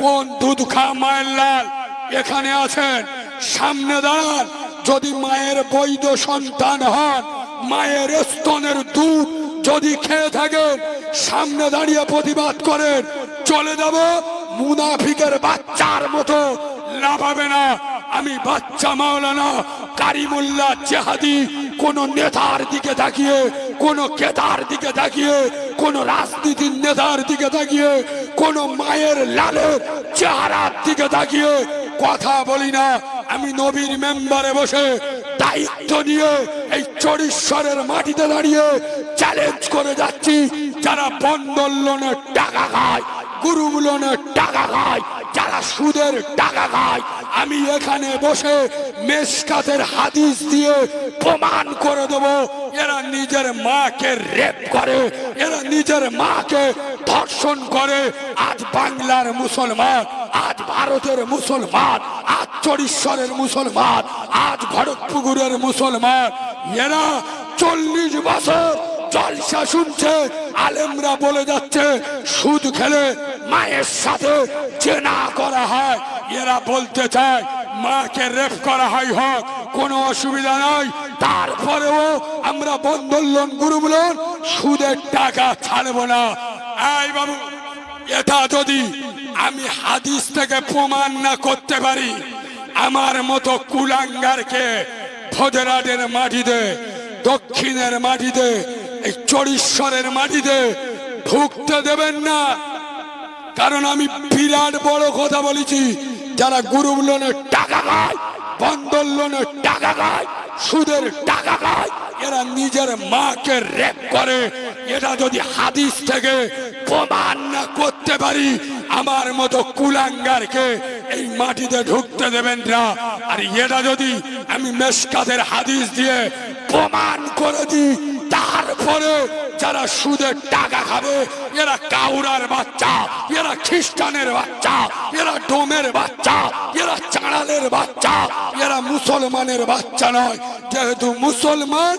কোন দুধ খা মায়ের লাল এখানে আছেন, সামনে দাঁড়ান। যদি মায়ের বৈধ সন্তান হন, মায়ের স্তনের দুধ যদি খেয়ে থাকেন, সামনে দাঁড়িয়ে প্রতিবাদ করেন। চলে যাব মুনাফিকের বাচ্চার মতো লাফাবে না। আমি বাচ্চা মাওলানা কারিমুল্লাহ জেহাদি কোন নেতার দিকে তাকিয়ে, কোন কেতার দিকে তাকিয়ে, কোন রাজনীতির নেতার দিকে তাকিয়ে, কোন মায়ের লালের চেহারার দিকে তাকিয়ে কথা বলি না। আমি নবীর মেম্বারে বসে দায়িত্ব নিয়ে এই চরিশ্বরের মাটিতে দাঁড়িয়ে চ্যালেঞ্জ করে যাচ্ছি, যারা বন্ধন লোনের টাকা খায়, গুরু লোনের টাকা খায়, যারা সুদের টাকা খায়, আমি এখানে বসে মেশকাতের হাদিস দিয়ে প্রমাণ করে দেব এরা নিজের মাকে রেপ করে, এরা নিজের মাকে ধর্ষণ করে। আজ বাংলার মুসলমান, আজ ভারতের মুসলমান, আজ চরিশ্বরের মুসলমান, আজ ভরতপুকুরের মুসলমান, এরা 40 বছর জলসা শুনছে। আলেমরা বলে যাচ্ছে সুদ খেলে মায়ের সাথে জেনা করা হয়, এরা বলতে চায় মাকে রেপ করা হয়, হোক কোনো অসুবিধা নাই। তারপরেও আমরা বন্ধন লোন, গুরু লোন, সুদের টাকা ছাড়বো না। এই বাবু, এটা যদি আমি হাদিস থেকে প্রমাণ না করতে পারি, আমার মতো কুলাঙ্গারকে ভোজরাটের মাটিতে, দক্ষিণের মাটিতে, এই চরিশ্বরের মাটিতে ঢুকতে দেবেন না। কারণ আমি বিরাট বড় কথা বলেছি, যারা গুরু লোনের টাকা খায়, বন্ধন লোনের টাকা খায়, সুদের টাকা খায়, এরা নিজের মাকে রেপ করে। এটা যদি হাদিস থেকে প্রমাণ না করতে পারি, আমার মতো কুলাঙ্গারকে এই মাটিতে ঢুকতে দেবেন না। আর এটা যদি আমি মেশকাতের হাদিস দিয়ে প্রমাণ করে দিই, তারপরে যারা সুদের টাকা খাবে, এরা কাউরার বাচ্চা, এরা খ্রিস্টানের বাচ্চা, এরা ডোমের বাচ্চা, এরা চাঁড়ালের বাচ্চা, এরা মুসলমানের বাচ্চা নয়। যেহেতু মুসলমান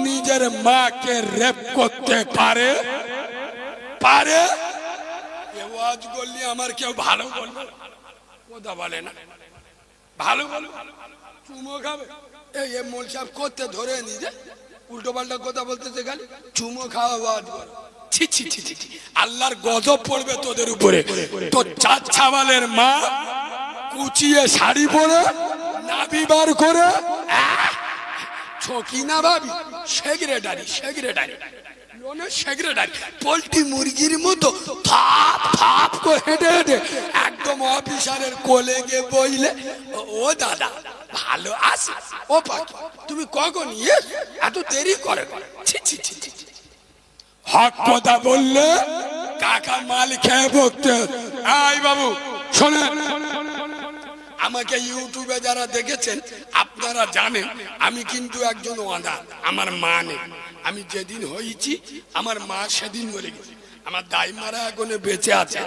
নিজের মাকে রেপ করতে পারে, ওয়াজ করলে আমার কেউ ভালো বলবে, কথা বলে না, ভালো বলো, চুমো খাবে। এই মোল সাহেব করতে ধরে নিজে উল্টো পাল্টা কথা বলতেছে, খালি চুমো খাওয়া ওয়াজ করো। ছি ছি ছি ছি, আল্লাহর গজব পড়বে তোদের উপরে। তো চার ছাওয়ালের মা কুচিয়ে শাড়ি পরে নাভি বার করে, ছকি না ভাবি, সেক্রেটারি পোল্ট্রি মুরগির মতো থাপ থাপ করে হেঁটে হেঁটে একদম অফিসারের কোলে গিয়ে বইলে, ও দাদা ভালো আছি, ও পাখি তুমি কখন এত দেরি করে? হক কথা বললে কাকা মাল খেয়ে বকতে। এই বাবু শোনেন, আমাকে ইউটিউবে যারা দেখেছেন আপনারা জানেন আমি কিন্তু একজন অনাথ, আমার মা নেই। আমি যেদিন হয়েছি আমার মা সেদিন মরে গেছে, আমার দাইমারা এখন বেঁচে আছে।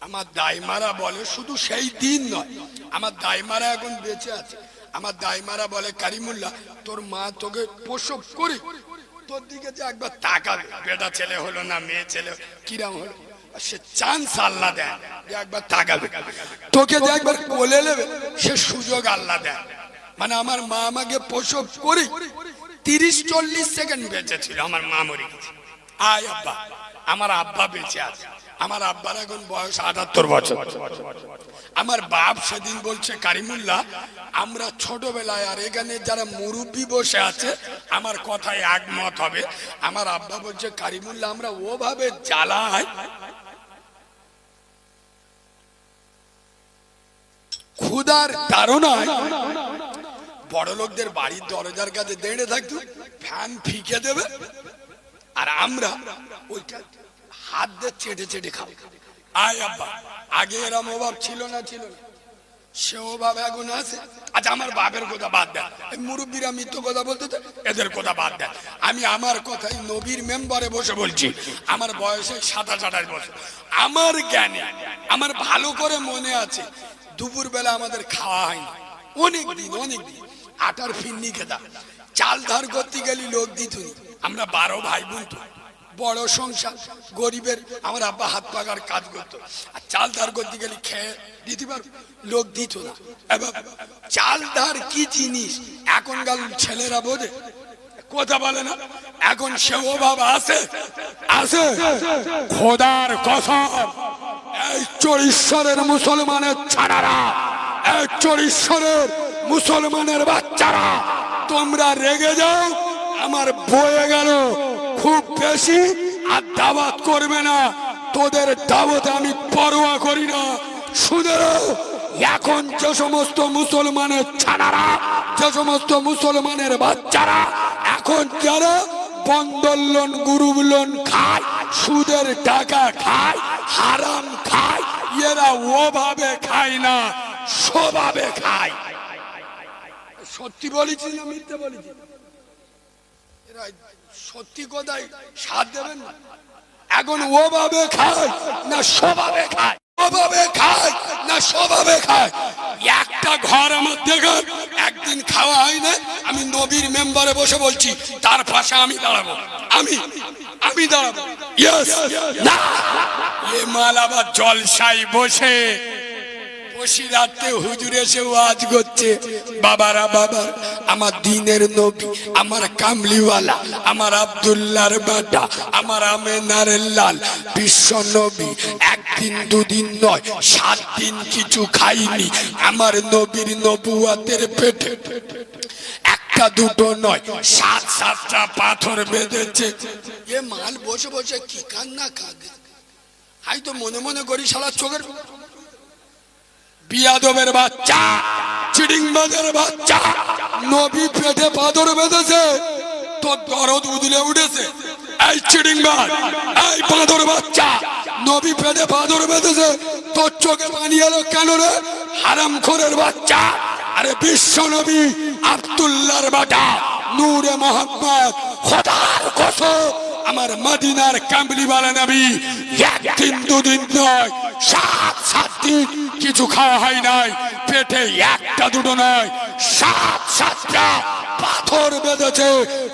আমার দাইমারা বলে, শুধু সেই দিন নয়, আমার দাইমারা এখন বেঁচে আছে। আমার দাইমারা বলে, কারিমুল্লাহ তোর মা তোকে প্রসব করে তোর দিকে যে একবার তাকাবে, বেটা ছেলে হলো না মেয়ে ছেলে কিরাম হলো, সে চান্স আল্লাহ দেয় যে একবার তাকাবে, তোকে যে একবার কোলে নেবে সে সুযোগ আল্লাহ দেয়। মানে আমার মা আমাকে প্রসব করে 30-40 সেকেন্ড বেঁচে ছিল, আমার মা মরে গেছে। আয় আব্বা, আমার আব্বা বেঁচে আছে, আমার আব্বার এখন বয়স 78 বছর। আমার বাপ সেদিন বলছে, কারিমুল্লাহ আমরা ছোটবেলায়, আর এখানে যারা মুরব্বী বসে আছে আমার কথায় একমত হবে, আমার আব্বা বলছে কারিমুল্লাহ আমরা ওভাবে জ্বালাই, ক্ষুধার তাড়নায় বড় লোকদের বাড়ির দরজার কাছে দাঁড়িয়ে থাকতো, ফ্যান ফিকে দেবে, আর আমরা ওইটা হাত দিয়ে চেটে চেটে খাবো। আয় আব্বা, আগে এরম অভাব ছিল না, সে অভাব এখন আছে। আচ্ছা আমার বাপের কথা বাদ দেয়, মুরব্বীরা মিথ্যে কথা বলতে, এদের কথা বাদ দেয়। আমি আমার কথাই নবীর মেম্বারে বসে বলছি, আমার বয়সে 27-28 বছর। আমার জ্ঞানে আমার ভালো করে মনে আছে, দুপুর বেলা আমাদের খাওয়া হয়নি অনেক দিন, আটার ফিন্নি খেতাম, চাল ধার করতে গেলি লোক দিত। আমরা 12 ভাই বোন, তো বড় সংসার, গরিবের। আমার আব্বা হাত পাকার কাজ করতো, আর চাল ধার করতে গেলে খেয়ে দিতে পারো, লোক দিত না। এবার চাল ধার কি জিনিস এখনকার ছেলেরা বোঝে, কথা বলে না। এখন সে অভাব আছে, আছে। খোদার কসম, এই চরিশ্বরের মুসলমানের ছাড়ারা, এই চরিশ্বরের মুসলমানের বাচ্চারা, তোমরা রেগে যাও, আমার বয়ে গেল খুব বেশি, আর দাওয়াত করবে না। তোদের দাওয়াত আমি পরোয়া করি না। শুনে এখন যে সমস্ত মুসলমানের ছাড়ারা, যে সমস্ত মুসলমানের বাচ্চারা এখন যারা বন্ধন লোন, গ্রুপ লোন খায়, সুদের টাকা খায়, হারাম খায়, এরা ওভাবে খায় না, স্বভাবে খায়। সত্যি বলেছি না মিথ্যে বলেছি? এরা সত্যি কথাই সাথ দেবেন না। এখন ওভাবে খায় না স্বভাবে খায়, ওভাবে খায় না স্বভাবে খায়। একটা ঘর আমার দেখেন, একদিন খাওয়া হয় না, আমি নবীর মেম্বারে বসে বলছি, তার পাশে আমি দাঁড়াবো, আমি দাঁড়াবো। ইয়েস না, এ মাল আবার জলসায় বসে রাতে হুজুর এসে ওয়াজ করছে, বাবারা বাবা, আমার দিনের নবী, আমার কামলিওয়ালা, আমার আব্দুল্লাহর বাটা, আমার আমেনার লাল বিশ্ব নবী একদিন দুদিন নয় 7 দিন কিছু খাইনি। আমার নবীর নবুয়াতের পেটে একটা দুটো নয় 7-7টা পাথর বেঁধেছে। এ মাল বসে বসে কি কান্না কাঁদে, আমি তো মনে মনে করি শালা চোখের বিয়াদবের বাচ্চা, চিডিংবাজের বাচ্চা, নবী পেটে পাথর বেঁধেছে, তোর দরদ উদলে উঠেছে। এই চিডিংবাজ, এই পাথর বাচ্চা, নবী পেটে পাথর বেঁধেছে, তোর চোখে পানি এলো কেন রে হারামখোরের বাচ্চা? আরে বিশ্ব নবী আব্দুল্লাহর বাটা, নূরে মোহাম্মদ, খোদার কসম, আমার মদিনার কামলিওয়ালা নবী একদিন দুদিন নয় 7-7 দিন কিছু খাওয়া হয় নাই, পেটে একটা দুটো নয় 7-7টা পাথর বেঁধেছে।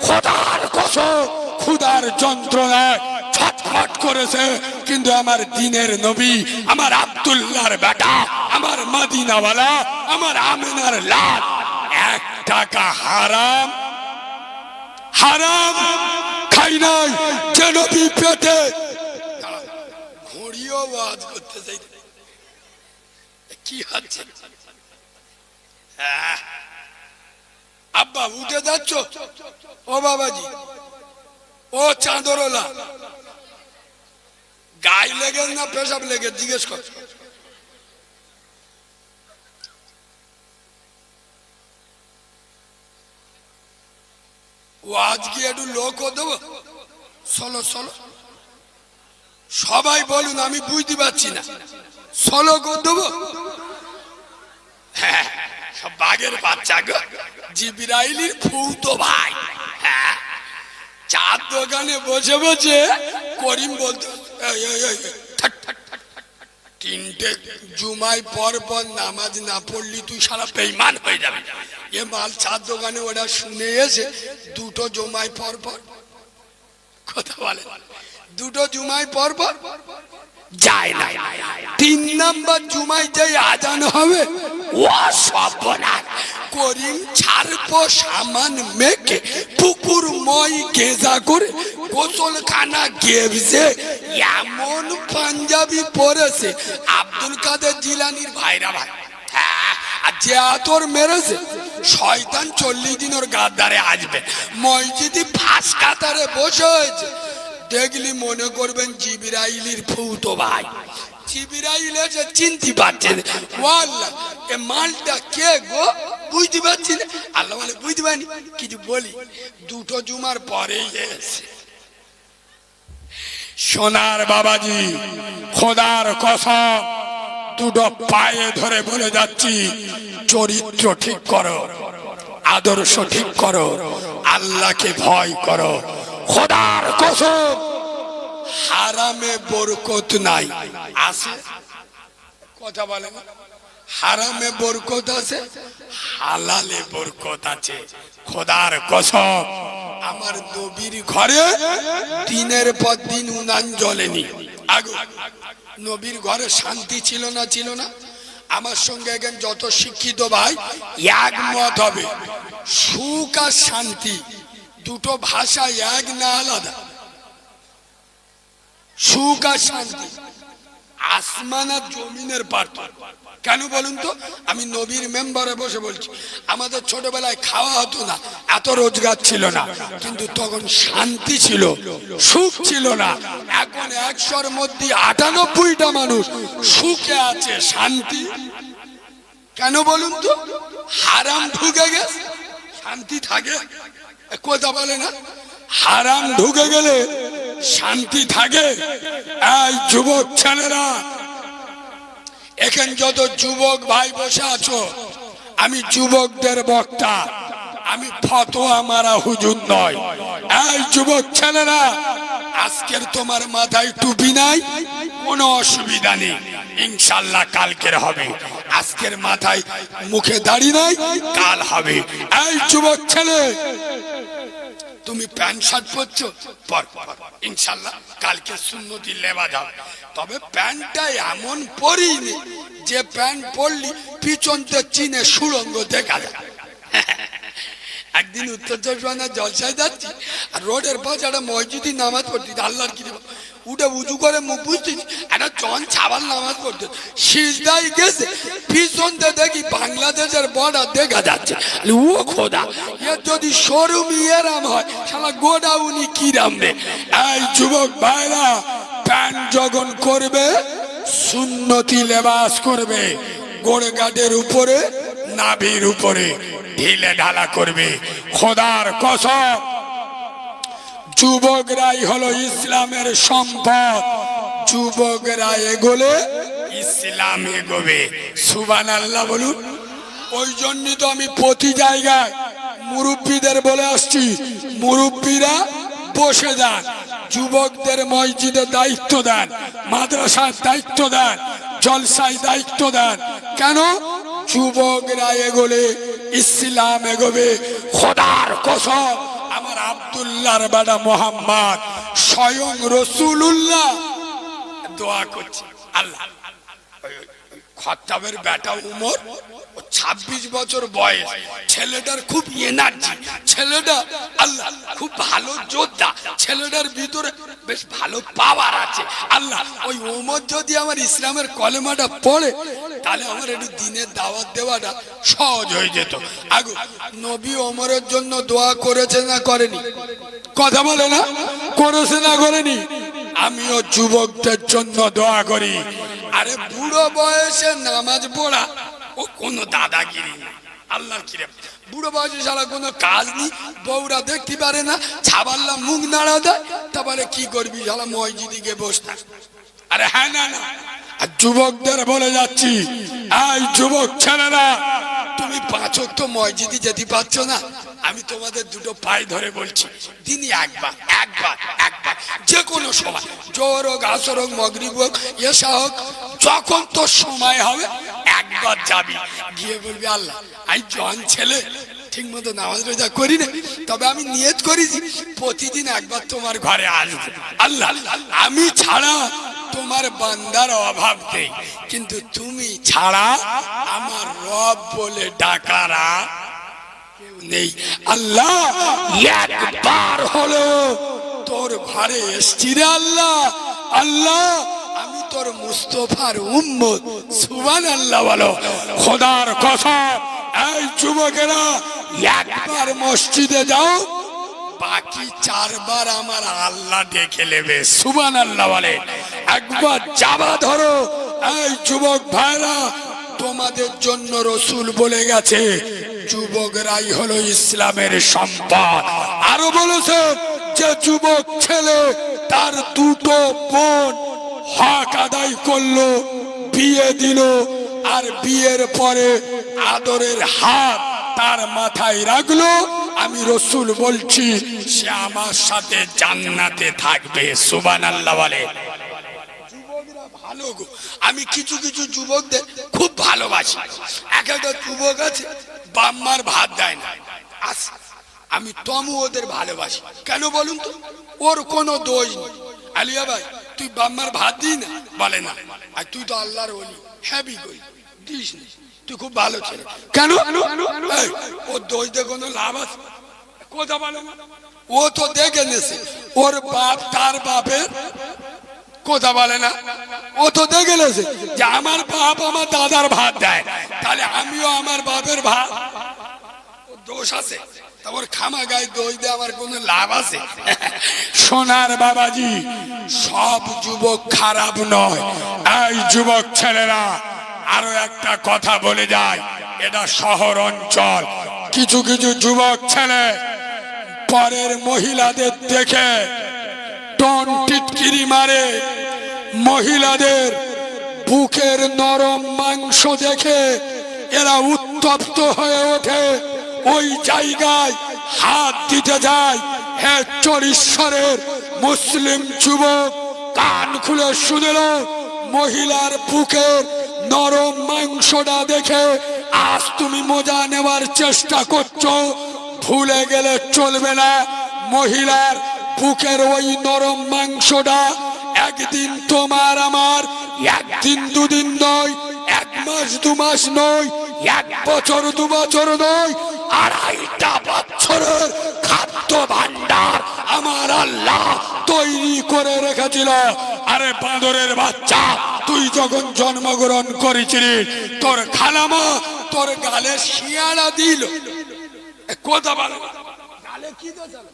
খোদার কসম, ক্ষুধার যন্ত্রণায় ছটফট করেছে, কিন্তু আমার দিনের নবী, আমার আব্দুল্লাহর বেটা, আমার মদিনাওয়ালা, আমার আমিনার লাল 1 টাকা হারাম হারাম খাই নাই। যে নবী পেটে ঘড়িও ওয়াজ করতে চাই, কি হচ্ছে? আব্বা উঠে যাচ্ছ? ও বাবাজি, ও চাঁদরওয়ালা, গায়ে লেগে না পেশাব লেগে জিজ্ঞেস কর। ও আজকে একটু লোক দেবো, চলো চলো সবাই বলুন, আমি বুঝতে পারছি না, চলো দেবো। হ্যাঁ, সব বাঘের বাচ্চা গো, জিবরাইলের ফুতো ভাই। হ্যাঁ, চার দোকানে বসে বসে করিম বলতো, 3টে জুমায় পর পর নামাজ না পড়লি তুই সারা বেঈমান হয়ে যাবে। এ মাল চার দোকানে ওরা শুনে এসে 2টো জুমায় পর পর কথা বলে, 2টো জুমায় পর পর যায় না। 3 নম্বর জুমায় যে আজান হবে, ও সর্বনাশ, করিম ছাড়বো সামান মেখে পুকুর মই গেজা করে গোসলখানা গেবছে, এমন পাঞ্জাবি পরেছে আব্দুল কাদের জিলানির ভাইরা ভাই। আর যে আতর মেরেছে শয়তান 40 দিন ওর গাদ্দারে আসবে, মসজিদে ফাঁস কাতারে বসে হয়েছে, দেখলি মনে করবেন জিবরাইলের ফুতো ভাই। জিবরাইল এসে চিনতে পারছেন, ওয়াল্লাহ এ মালটা কে গো, বুঝতে পারছি না। আল্লাহ বলে বুঝতে পারিনি, কিছু বলি, 2টো জুমার পরেই এসে। সোনার বাবাজি, খোদার কসম, 2টো পায়ে ধরে বলে যাচ্ছি, চরিত্র ঠিক করো, আদর্শ ঠিক করো, আল্লাহকে ভয় করো। খোদার কসম, হারামে বরকত নাই, আছে কথা বলে না, হারামে বরকত আছে, হালালে বরকত আছে। খোদার কসম, আমার নবীর ঘরে দিনের পর দিন উনান জ্বলেনি। আগে নবীর ঘরে শান্তি ছিল না, ছিল না? আমার সঙ্গে এখন যত শিক্ষিত ভাই একমত হবে, সুখ আর শান্তি দুটো ভাষা এক না আলাদা? সুখ আর শান্তি আসমান আর জমিনের পার্থক্য। কেন বলুন তো? আমি নবীর মেম্বারে বসে বলছি, আমাদের ছোটবেলায় খাওয়া হতো না, এত রোজগার ছিল না, কিন্তু তখন শান্তি ছিল, সুখ ছিল না। এখন 100-র মধ্যে 98টা মানুষ সুখে আছে, শান্তি কেন বলুন তো? হারাম ঢুকে গেছে, শান্তি থাকে? কথা বলে না, হারাম ঢুকে গেলে শান্তি থাকে? এই যুবক ছেলেরা, এখানে যত যুবক ভাই বসে আছো, আমি যুবকদের বক্তা, আমি ফতোয়া মারা হুজুর নয়। এই যুবক ছেলেরা, আজকের তোমার মাথায় টুপি নাই, কোনো অসুবিধা নেই, ইনশাল্লাহ কালকের হবে। আজকের মাথায় মুখে দাড়ি নাই, কাল হবে। এই যুবক ছেলে, তুমি প্যান্ট শার্ট পরছো, ইনশাল্লাহ কালকে সুন্নতি লেবা যাবে। তবে প্যান্টটা এমন পরিনি যে প্যান্ট পরলি পিছনতে চিনে সুরঙ্গ দেখা যায়। একদিন উত্তর চব্বিশ পরগনার জলসায় যাচ্ছি, আর রোডের পাশে একটা মসজিদে নামাজ পড়ছি, আল্লাহর কি উঠে উঁচু করে মুখ বুঝতেছি, একটা জন ছাবাল নামাজ পড়তে সিজদায় গেছে, পিছনতে দেখি বাংলাদেশের বর্ডার দেখা যাচ্ছে। ও খোদা, এর যদি শোরুম এরাম হয়, শালা গোডাউনি কিরাম রে। এই যুবক ভাইরা, প্যান্ট যখন করবে সুন্নতি লেবাস করবে, গোড়গাটের উপরে, নাভির উপরে ঢিলে ঢালা করবে। খোদার কসম, যুবকরাই হলো ইসলামের সম্পদ। যুবকরা এগোলে ইসলাম এগোবে। সুবহানাল্লাহ বলুন। ওই জন্যই তো আমি প্রতি জায়গায় মুরব্বীদের বলে আসছি, মুরব্বীরা বসে যান, যুবকদের মসজিদে দায়িত্ব দেন, মাদ্রাসার দায়িত্ব দেন, জলসায় দায়িত্ব দেন। কেন? যুবকরা এগোলে ইসলাম এগোবে। খোদার কসম, আমার আব্দুল্লাহর বেটা মোহাম্মদ স্বয়ং রাসূলুল্লাহ দোয়া করছে, আল্লাহ খত্তাবের বেটা উমর, 26 বছর বয়স, ছেলেটার খুব এনার্জি, ছেলেটা আল্লাহ খুব ভালো যোদ্ধা, ছেলেটার ভিতরে বেশ ভালো পাওয়ার আছে। আল্লাহ ওই উমর যদি আমার ইসলামের কলেমাটা পড়ে, তাহলে আমার একটু দিনের দাওয়াত দেওয়াটা সহজ হয়ে যেত। আগু নবী ওমরের জন্য দোয়া করেছে না করেনি? কথা বলে না, করেছে না করেনি? আমিও যুবকদের জন্য দোয়া করি। আরে বুড়ো বয়সে নামাজ পড়া ও কোনো দাদাগিরি না, আল্লাহর কিরে। বুড়ো বয়সে সারা কোনো কাজ নেই, বউরা দেখতে পারে না, ছাবাল্লা মুখ নাড়া দেয়, তারপরে কি করবি সারা মসজিদে গিয়ে বসতে। আরে হ্যাঁ, না না, আর যুবকদের বলে যাচ্ছি, এই যুবক ছেলেরা, তুমি 5 ওয়াক্ত মসজিদে যেতে পারছো না, আমি তোমাদের দুটো পায়ে ধরে বলছি, দিনই একবার একবার একবার, যে কোনো সময়, জোহর হোক, আসর হোক, মাগরিব হোক, এশা হোক, যখন তোর সময় হবে একবার যাবি, গিয়ে বলবি আল্লাহ আমি জন ছেলে, ঠিক মতো নামাজ রোজা করি না, তবে আমি নিয়ত করেছি প্রতিদিন একবার তোমার ঘরে আসবো। আল্লাহ আমি ছাড়া তোমার বান্দার অভাব নেই, কিন্তু তুমি ছাড়া আমার রব বলে ডাকারা কেউ নেই। আল্লাহ একবার হলো তোর ঘরে এসছি রে আল্লাহ, আল্লাহ আমি তোর মুস্তফার উম্মত। সুবহানাল্লাহ বলো। খোদার কসম, এই যুবকেরা একবার মসজিদে যাও, বাকি 4 বার আমার আল্লাহ ডেকে নেবে। সুবহানাল্লাহ বলে। একবার যাবা ধরো। এই যুবক ভাইরা, তোমাদের জন্য রসুল বলে গেছে যুবকরাই হলো ইসলামের সম্পদ। আরো বলেছে যে যুবক ছেলে তার 2টো বোন হক আদায় করলো, বিয়ে দিল, আর বিয়ের পরে আদরের হাত তার মাথায় রাখলো, আমি রসুল বলছি সে আমার সাথে জান্নাতে থাকবে। সুবহানাল্লাহ বলে। যুবকরা ভালো গো, আমি কিছু কিছু যুবকদের খুব ভালোবাসি। এক একটা যুবক আছে বাম্মার ভাত দেয় না, আমি তমু ওদের ভালোবাসি। কেন বলুন তো? ওর কোনো দোষ নেই। আলিয়া ভাই তুই বাম্মার ভাত দিই না, বলে না। আর তুই তো আল্লাহর ওলি, হ্যাবি কই দিস না, তুই খুব ভালো ছেলে। কেন? ওর দোষ দিয়ে কোনো লাভ আছে? কথা বলে না। ও তো দেখে নেছে ওর বাপ তার বাপের, কথা বলে না। ও তো দেখে নেছে যে আমার বাপ আমার দাদার ভাত দেয়, তাহলে আমিও আমার বাপের ভাত। দোষ আছে, তারপর খামা গায়ে দোষ দিয়ে আমার কোনো লাভ আছে? সোনার বাবাজি, সব যুবক খারাপ নয়। এই যুবক ছেলেরা, আরো একটা কথা বলে যায়, এটা শহর অঞ্চল। কিছু কিছু যুবক ছেলে পরের মহিলাদের দেখে টন টিটকিরি মারে, মহিলাদের বুকের নরম মাংস দেখে এরা উত্তপ্ত হয়ে ওঠে, ওই জায়গায় হাত দিতে যায়। হে চরিশ্বরের মুসলিম যুবক, কান খুলে শুনেল, মহিলার বুকের নরম মাংসটা দেখে আজ তুমি মজা নেওয়ার চেষ্টা করছো, ভুলে গেলে চলবে না। মহিলার বুকের ওই নরম মাংসটা একদিন তোমার আমার, একদিন দুদিন নয়, এক মাস দু মাস নয়, এক বছর দু বছর নয়, 2.5 বছরের খাদ্য ভান্ডার আমার আল্লাহ তৈরি করে রেখেছিল। আরে বাঁদরের বাচ্চা, তুই যখন জন্মগ্রহণ করেছিলি তোর খালামা তোর গালে শিয়ালা দিল, কথা বলে গালে কি দিয়েছিল?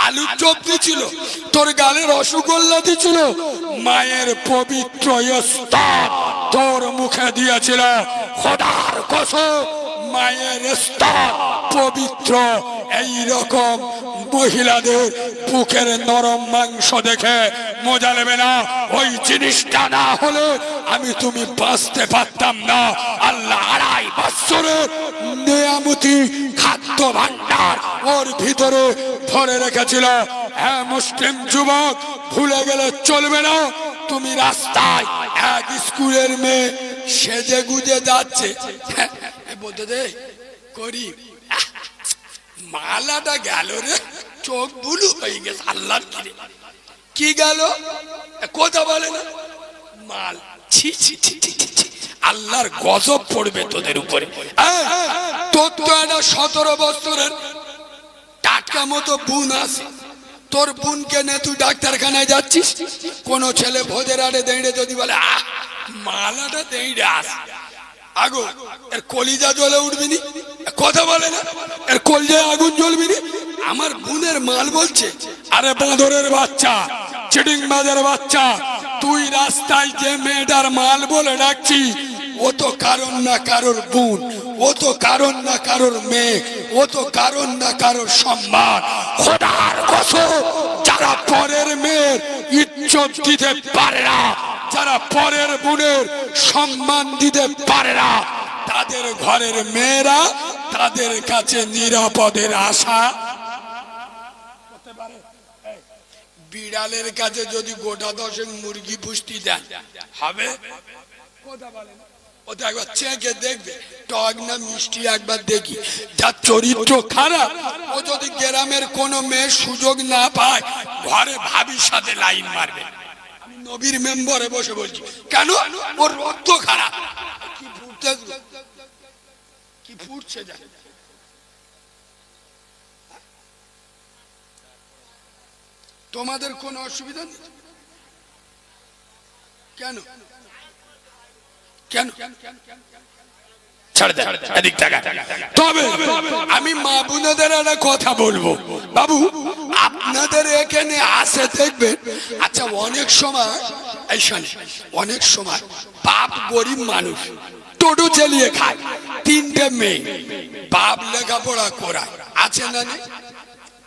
আলুর চপ দিয়েছিল, তোর গালে রসগোল্লা দিয়েছিল, মায়ের পবিত্র স্তন তোর মুখে দিয়েছিল। খোদার কসম, মায়ের স্তন পবিত্র। এই রকম মহিলাদের বুকের নরম মাংস দেখে মজা নেবে না। ওই জিনিসটা না হলে আমি তুমি বাঁচতে পারতাম না। আল্লাহ 2.5 বছরের নেয়ামতি খাদ্য ভান্ডার ওর ভিতরে ধরে রেখেছিল। হ্যাঁ মুসলিম যুবক, ভুলে গেলে চলবে না। তুমি রাস্তায় এক স্কুলের মেয়ে সেজে গুজে যাচ্ছে, বলতে দে করি, মালাটা গেল রে, চোখ বুলু হয়ে গেছে। আল্লাহর কিরে কি গেল, কথা বলে না। মাল ছি ছি ছি ছি ছি, আল্লাহর গজব পড়বে তোদের উপরে। তোর তো একটা 17 বছরের টাটকা মতো বোন আছে, তোর বোনকে নে তুই ডাক্তারখানায় যাচ্ছিস, কোন ছেলে ভোজের আড়ে দাঁড়িয়ে যদি বলে মালাটা দাঁড়িয়ে আস, আগো এর কলিজা জ্বলে উঠবি নি, কথা বলে না। এর কলিজায় আগুন জ্বলবি নি। আমার বোনের মাল বলছে। আরে বাঁদরের বাচ্চা, চিটিং বাজার বাচ্চা, তুই রাস্তায় যে মেয়েটার মাল বলে ডাকছি, ও তো কারণ না কারোর বোন, ও তো কারণ না কারোর মেয়ে, ও তো কারণ না কারোর সম্মান। খোদার কসম, যারা পরের মেয়ের ইজ্জত দিতে পারে না, যারা পরের বোনের সম্মান দিতে পারে না, তাদের ঘরের মেয়েরা তাদের কাছে নিরাপদের আশা করতে পারে। বিড়ালের কাছে যদি গোটা 10 মুরগি পুষ্টি দেন হবে, কথা বলে না। ওটা একবার চেখে দেখবে টক না মিষ্টি, একবার দেখি। যার চরিত্র খারাপ, ও যদি গ্রামের কোনো মেয়ে সুযোগ না পায়, ঘরে ভাবির সাথে লাইন মারবে। আমি নবীর মেম্বারে বসে বলছি, কেন? ওর রক্ত খারাপ। কি ফুটতে, কি ফুটছে জানে? তোমাদের কোনো অসুবিধা নেই? কেন কেন তবে আমি মা বোনদের একটা কথা বলবো, বাবু আপনাদের এখানে আসে দেখবেন। আচ্ছা অনেক সময় অনেক সময় বাপ গরিব মানুষ, টোটো চালিয়ে খায়, 3টে মেয়ে, বাপ লেখাপড়া করায়, আছে না?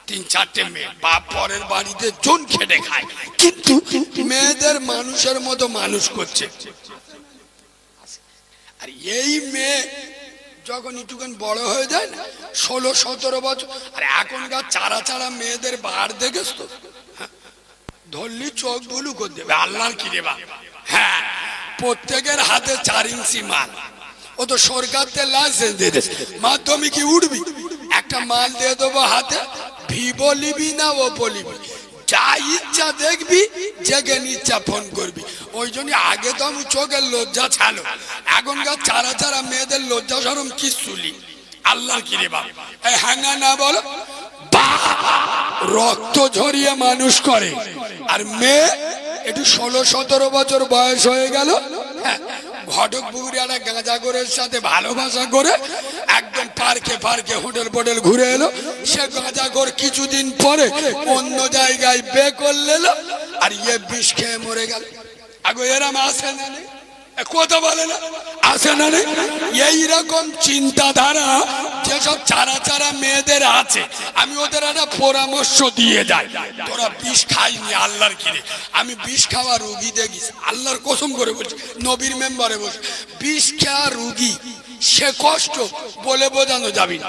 3-4টে মেয়ে, বাপ পরের বাড়িতে জন খেটে খায়, কিন্তু মেয়েদের মানুষের মতো মানুষ করছে। আর এই মেয়ে যখন একটুখান বড় হয়ে যায় না, 16-17 বছর, আর এখনকার চারা চারা মেয়েদের বার দেখেছ তো, ধরলি চোখ বুলু করে দেবে। আল্লাহর কি রে বা, হ্যাঁ প্রত্যেকের হাতে 4 ইঞ্চি মাল। ও তো সরকার থেকে লাইসেন্স দিয়ে দিয়েছে, মাধ্যমিকে উঠবি একটা মাল দিয়ে দেবো হাতে, ভি বলিবি না ও বলিবি, যা ইচ্ছা দেখবি, জেগে ইচ্ছা ফোন করবি। ওই জন্য আগে তো আমি চোখের লজ্জা ছাড়ো, এখনকার চারা চারা মেয়েদের লজ্জা শরম কি শুলি। আল্লাহ কি রে বাপ, এই হাঙ্গা না বলো, রক্ত ঝরিয়ে মানুষ করে, আর মেয়ে একটু 16-17 বছর বয়স হয়ে গেল, ঘটক পুকুরে একটা গাঁজাগরের সাথে ভালোবাসা করে একদম পার্কে পার্কে হোটেল ফোটেল ঘুরে এলো। সে গাঁজাগর কিছুদিন পরে অন্য জায়গায় বে করলে, আর ইয়ে বিষ খেয়ে মরে গেল। আগে এরম আসে না, কথা বলে না, আসে না। এইরকম চিন্তাধারা যেসব চারা চারা মেয়েদের আছে, আমি ওদের একটা পরামর্শ দিয়ে যাই, তোরা বিষ খাইনি আল্লাহর কিরে। আমি বিষ খাওয়া রুগী দেখিস, আল্লাহর কসম করে বলছি, নবীর মেম্বারে বসে বিষ খাওয়া রুগী, সে কষ্ট বলে বোঝানো যাবে না।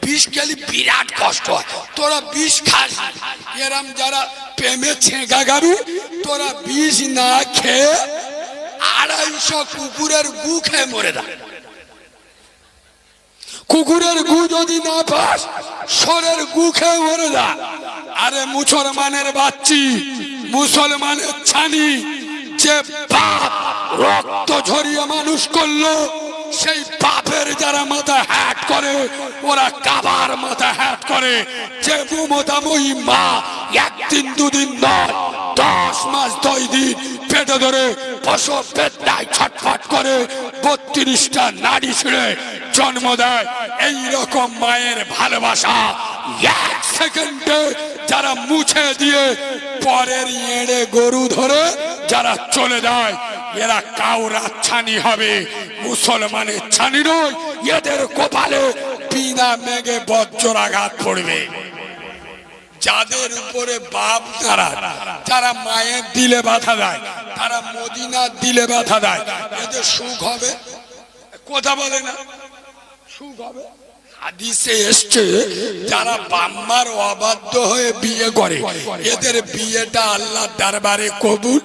বিষ খেলে বিরাট কষ্ট হয়, তোরা বিষ খাস। এরম যারা প্রেমে ছেঁকা গাবি, তোরা বিষ না খেয়ে 250 কুকুরের গু খেয়ে মরে যা। কুকুরের গু যদি না পাস, সরের গু খেয়ে মরে যা। আরে মুসলমানের বাচ্চি, মুসলমানের ছানি, যে বাপ রক্ত ঝরিয়ে মানুষ করলো, সেই বাপের যারা মাথা হ্যাট করে, ওরা কাবার মাথা হ্যাট করে। যে মমতাময়ী মা একদিন দুদিন নয়, 10 মাস 10 দিন পেটে ধরে প্রসব বেদনায় ছটফট করে 32টা নাড়ি ছিঁড়ে জন্ম দেয়, এই রকম মায়ের ভালোবাসা 1 সেকেন্ডে যারা মুছে দিয়ে পরের এড়ে গরু ধরে যারা চলে যায়, এরা কাউরা ছানি হবে, মুসলমানের ছানি নয়। এদের কপালে বিনা মেঘে বজ্রাঘাত পড়বে। যাদের উপরে বাপ তারা, যারা মায়ের দিলে ব্যথা দেয়, তারা মদিনার দিলে ব্যথা দেয়, এদের সুখ হবে, কথা বলে না, সুখ হবে। হাদিসে এসছে, যারা বাম্মার অবাধ্য হয়ে বিয়ে করে, এদের বিয়েটা আল্লাহর দরবারে কবুল।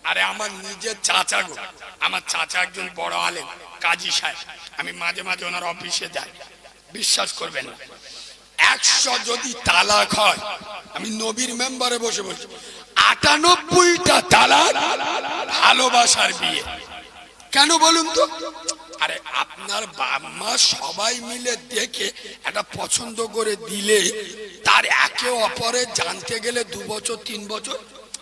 আরে আমার নিজের চাচা গো, আমার চাচা একজন বড় আলেম, কাজী সাহেব, আমি মাঝে মাঝে ওনার অফিসে যাই, বিশ্বাস করবেন না, 100 যদি তালাক হয়, আমি নবীর মেম্বারে বসে বলছি, 98টা তালাক ভালোবাসার বিয়ে। কেন বলুন তো? আরে আপনার বাবা মা সবাই মিলে দেখে একটা পছন্দ করে দিলে, তার একে অপরে জানতে গেলে 2 বছর 3 বছর,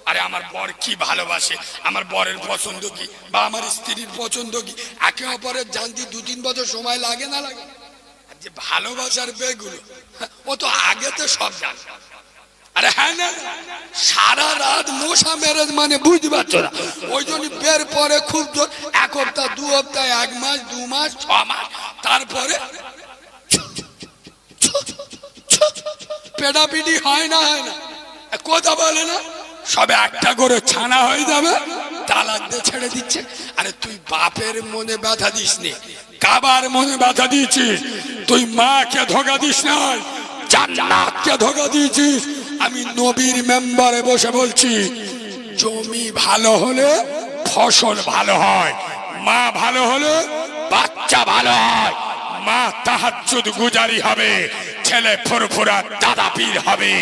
আরে আমার বর কি ভালোবাসে, আমার বরের পছন্দ কি, বা আমার স্ত্রীর পছন্দ কি, একে অপরের জানতে 2-3 বছর সময় লাগে না লাগে? যে ভালোবাসার বেগুলো, ও তো আগেতে সব জানে। আরে হ্যাঁ না, সারা রাত মশা মেরেজ মানে বুঝতে পারছো না। ওই জন্য বের পরে খুব জোর 1 সপ্তাহ 2 সপ্তাহ 1 মাস 2 মাস 6 মাস, তারপরে পেটাপিটি হয় না, হয় না, কথা বলে না, সবে একটা করে ছানা হয়ে যাবে, তালাক দিয়ে ছেড়ে দিচ্ছে। আরে তুই বাপের মনে ব্যথা দিস নি, কাবার মনে ব্যথা দিয়েছিস, তুই মাকে ধোকা দিস নাই, জান্নাতকে ধোকা দিয়েছিস। আমি নবীর মেম্বারে বসে বলছি, জমি ভালো হলে ফসল ভালো হয়, মা ভালো হলে বাচ্চা ভালো হয়, মা তাহাজ্জুদ গুজারি হবে, ছেলে ফুরফুরা দাদা পীর হবে,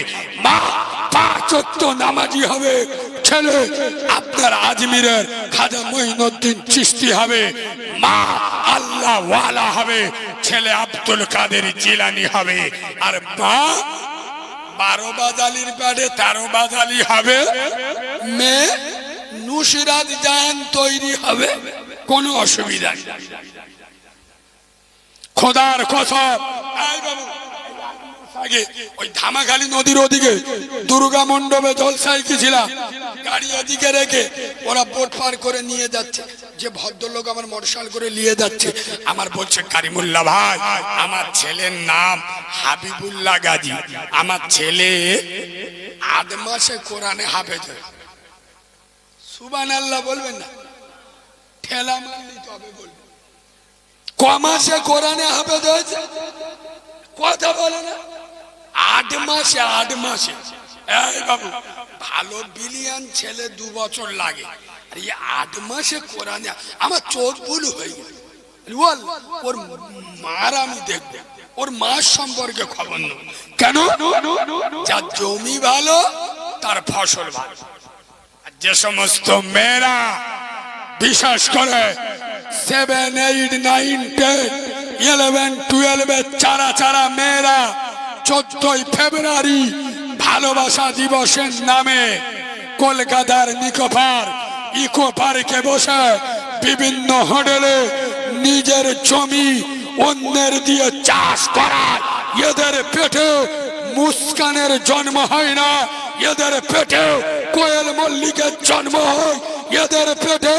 মা 5 ওয়াক্ত নামাজি হবে, ছেলে আপনার আজমিরের খাজা মঈনুদ্দিন চিশতি হবে, মা আল্লাহ ওয়ালা হবে, ছেলে আব্দুল কাদের জিলানী হবে, আর মা 12 বাজালির পেটে 13 বাজালি হবে, মেয়ে নুসরাত জাহান তৈরি হবে, কোনো অসুবিধা নেই। খোদার কসম, এই বাবু আগে ওই ধামাখালি নদীর ওদিকে দুর্গা মণ্ডপে জলসায় গেছিলাম, গাড়ি ওদিকে রেখে ওরা বোট পার করে নিয়ে যাচ্ছে, যে ভদ্রলোক আমার মোটরসাইকেল করে নিয়ে যাচ্ছে, আমার বলছে, কারিমুল্লাহ ভাই, আমার ছেলের নাম হাবিবুল্লাহ গাজী, আমার ছেলে 8 মাসে কোরআনে হাফেজ হয়। সুবহানাল্লাহ বলবেন না, ঠেলা মারলি তবে বলবেন। ক মাসে কোরআনে হাফেজ হয়েছে, কথা বলে না, 8 মাসে 8 মাসে। এই বাবু, ভালো বিলিয়ন ছেলে 2 বছর লাগে, আর এই 8 মাসে কোরআনে, আমার চোখ ভুল হয়ে গেল। ওর মার আমি দেখবো, ওর মার সম্পর্কে খবর নেই। কেন? যার জমি ভালো তার ফসল ভালো। আর যে সমস্ত মেয়েরা বিশেষ করে 7, 8, 9, 10, 11, 12 চারা চারা মেয়েরা 14ই ফেব্রুয়ারি ভালোবাসা দিবসের নামে কলকাতার ইকো পার্কে বসে বিভিন্ন হোটেলে নিজের জমি অন্যের দিয়ে চাষ করায়, এদের পেটে মুস্কানের জন্ম হয় না, এদের পেটে কোয়েল মল্লিকের জন্ম হয়, এদের পেটে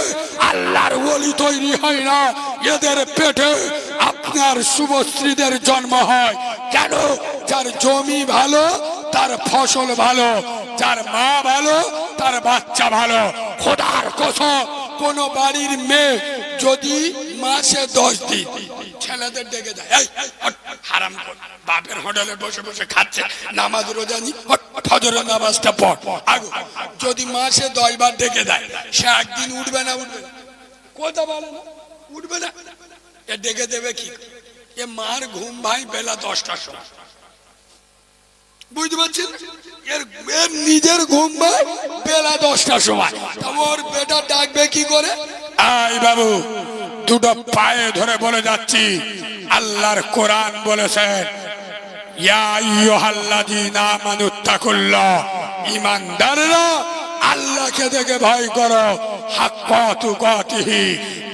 আল্লাহর ওলি তৈরি হয় না, এদের পেটে আপনার শুভশ্রীদের জন্ম হয়। কেন? যার জমি ভালো তার ফসল ভালো, যার মা ভালো তার বাচ্চা ভালো। খোদার কসম, কোন বাড়ির মেয়ে যদি মাসে 10 দিন ছেলেদের ডেকে দেয়, এই হারাম কর, বাপের হোটেলে বসে বসে খাচ্ছে, নামাজ রোজা নি, ফজরের নামাজটা পড়, আগো যদি মাসে 10 বার ডেকে দেয়, সে একদিন উঠবে না? উঠবে না? কথা বলে না, উঠবে না। এ ডেকে দেবে কি? এ মার ঘুম ভাই বেলা 10টার সময়, বুঝতে পারছেন? এর নিজের ঘুম ভাই বেলা 10টার সময়, ওর বেটা ডাকবে কি করে? আই বাবু, দুটো পায়ে ধরে বলে যাচ্ছি, আল্লাহর কোরআন বলেছেন, ইয়া আইয়ুহাল্লাযীনা আমানুত্তাকুল্লাহ, ঈমানদাররা আল্লাহকে দেখে ভয় করো, হাক্কা তুকাতিহি,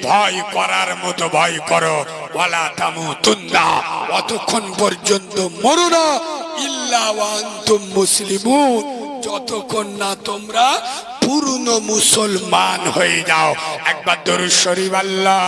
ভয় করার মতো ভয় করো, ওয়ালা তামুতুন্না, অতক্ষণ পর্যন্ত মরো না, ইল্লা ওয়া আনতুম মুসলিমুন, যতক্ষণ না তোমরা পূর্ণ মুসলমান হয়ে যাও। একবার দরুদ শরীফ আল্লাহ